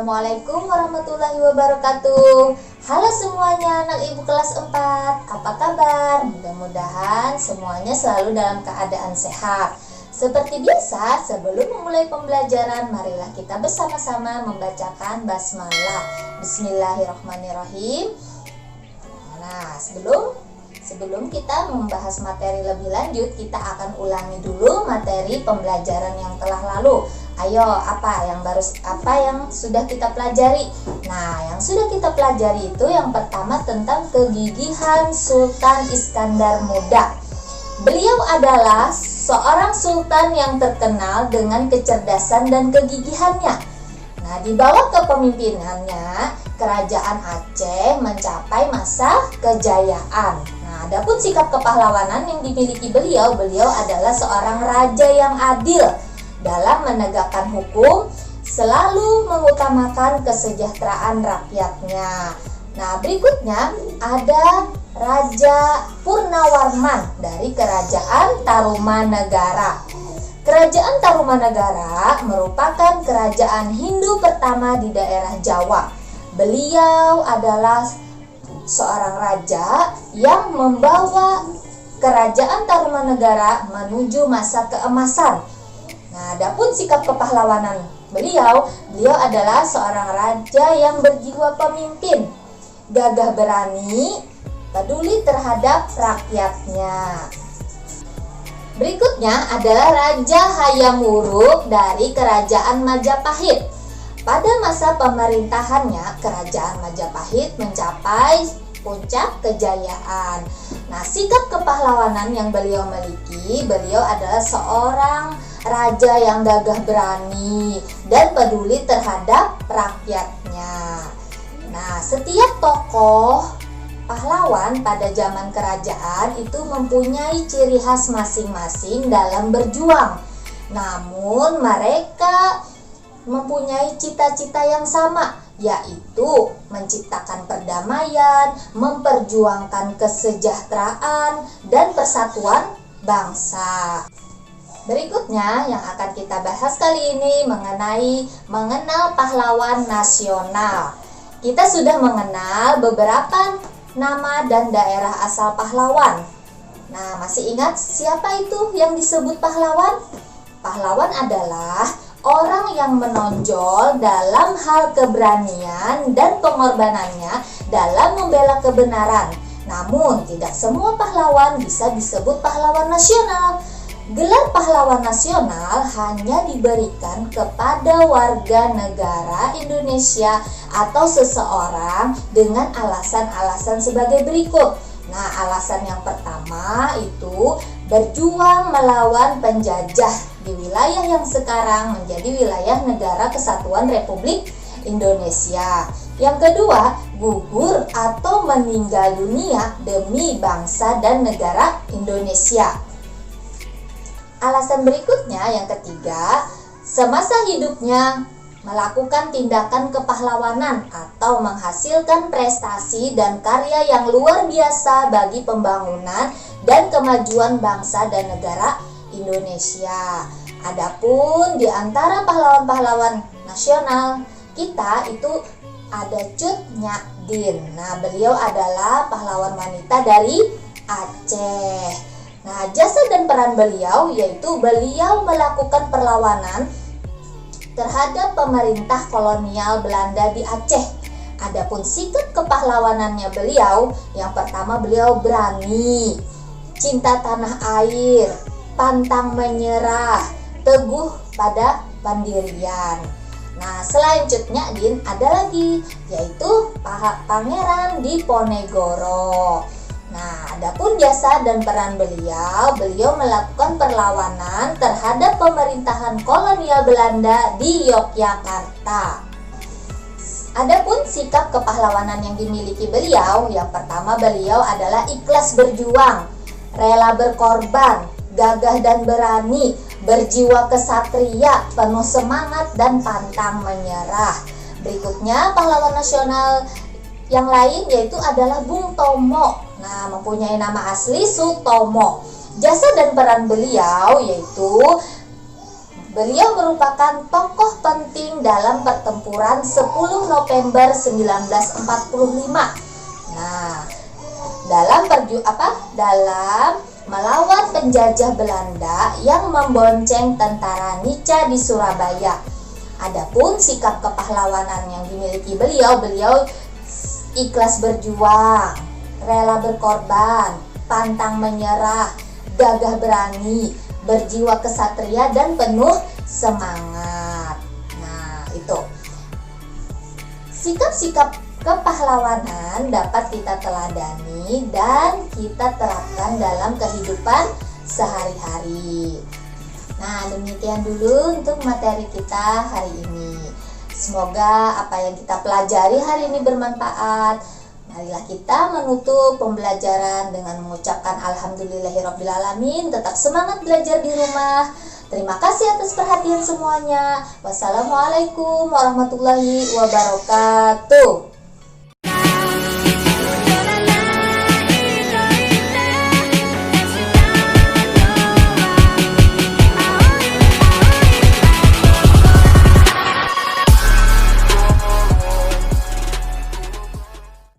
Assalamualaikum warahmatullahi wabarakatuh. Halo semuanya anak ibu kelas 4, apa kabar? Mudah-mudahan semuanya selalu dalam keadaan sehat. Seperti biasa, sebelum memulai pembelajaran, marilah kita bersama-sama membacakan basmalah. Bismillahirrahmanirrahim. Nah, sebelum kita membahas materi lebih lanjut, kita akan ulangi dulu materi pembelajaran yang telah lalu. Ayo, apa yang sudah kita pelajari? Nah, yang sudah kita pelajari itu yang pertama tentang kegigihan Sultan Iskandar Muda. Beliau adalah seorang sultan yang terkenal dengan kecerdasan dan kegigihannya. Nah, di bawah kepemimpinannya, kerajaan Aceh mencapai masa kejayaan. Nah, adapun sikap kepahlawanan yang dimiliki beliau adalah seorang raja yang adil dalam menegakkan hukum, selalu mengutamakan kesejahteraan rakyatnya. Nah, berikutnya ada Raja Purnawarman dari Kerajaan Tarumanegara. Kerajaan Tarumanegara merupakan kerajaan Hindu pertama di daerah Jawa. Beliau adalah seorang raja yang membawa Kerajaan Tarumanegara menuju masa keemasan. Nah, adapun sikap kepahlawanan beliau adalah seorang raja yang berjiwa pemimpin, gagah berani, peduli terhadap rakyatnya. Berikutnya adalah Raja Hayam Wuruk dari Kerajaan Majapahit. Pada masa pemerintahannya, Kerajaan Majapahit mencapai puncak kejayaan. Nah, sikap kepahlawanan yang beliau miliki, beliau adalah seorang raja yang gagah berani dan peduli terhadap rakyatnya. Nah, setiap tokoh pahlawan pada zaman kerajaan itu mempunyai ciri khas masing-masing dalam berjuang. Namun mereka mempunyai cita-cita yang sama, yaitu menciptakan perdamaian, memperjuangkan kesejahteraan dan persatuan bangsa. Berikutnya yang akan kita bahas kali ini mengenal pahlawan nasional. Kita sudah mengenal beberapa nama dan daerah asal pahlawan. Nah, masih ingat siapa itu yang disebut pahlawan? Pahlawan adalah orang yang menonjol dalam hal keberanian dan pengorbanannya dalam membela kebenaran. Namun, tidak semua pahlawan bisa disebut pahlawan nasional. Gelar pahlawan nasional hanya diberikan kepada warga negara Indonesia atau seseorang dengan alasan-alasan sebagai berikut. Nah, alasan yang pertama itu berjuang melawan penjajah di wilayah yang sekarang menjadi wilayah Negara Kesatuan Republik Indonesia. Yang kedua, gugur atau meninggal dunia demi bangsa dan negara Indonesia. Alasan berikutnya yang ketiga, semasa hidupnya melakukan tindakan kepahlawanan atau menghasilkan prestasi dan karya yang luar biasa bagi pembangunan dan kemajuan bangsa dan negara Indonesia. Adapun di antara pahlawan-pahlawan nasional kita itu ada Cut Nyak Dien. Nah, beliau adalah pahlawan wanita dari Aceh. Nah, jasa dan peran beliau yaitu beliau melakukan perlawanan terhadap pemerintah kolonial Belanda di Aceh. Adapun sikap kepahlawanannya beliau, yang pertama beliau berani, cinta tanah air, pantang menyerah, teguh pada pendirian. Nah, selain Cut Nyak Dien ada lagi yaitu Pangeran Diponegoro. Nah, adapun jasa dan peran beliau melakukan perlawanan terhadap pemerintahan kolonial Belanda di Yogyakarta. Adapun sikap kepahlawanan yang dimiliki beliau, yang pertama beliau adalah ikhlas berjuang, rela berkorban, gagah dan berani, berjiwa kesatria, penuh semangat dan pantang menyerah. Berikutnya pahlawan nasional yang lain yaitu adalah Bung Tomo. Nah, mempunyai nama asli Sutomo. Jasa dan peran beliau yaitu Beliau merupakan tokoh penting dalam pertempuran 10 November 1945. Nah, dalam melawan penjajah Belanda yang membonceng tentara Nica di Surabaya. Adapun sikap kepahlawanan yang dimiliki beliau ikhlas berjuang, rela berkorban, pantang menyerah, gagah berani, berjiwa kesatria dan penuh semangat. Nah, itu. Sikap-sikap kepahlawanan dapat kita teladani dan kita terapkan dalam kehidupan sehari-hari. Nah, demikian dulu untuk materi kita hari ini. Semoga apa yang kita pelajari hari ini bermanfaat. Marilah kita menutup pembelajaran dengan mengucapkan alhamdulillahirrabbilalamin. Tetap semangat belajar di rumah. Terima kasih atas perhatian semuanya. Wassalamualaikum warahmatullahi wabarakatuh.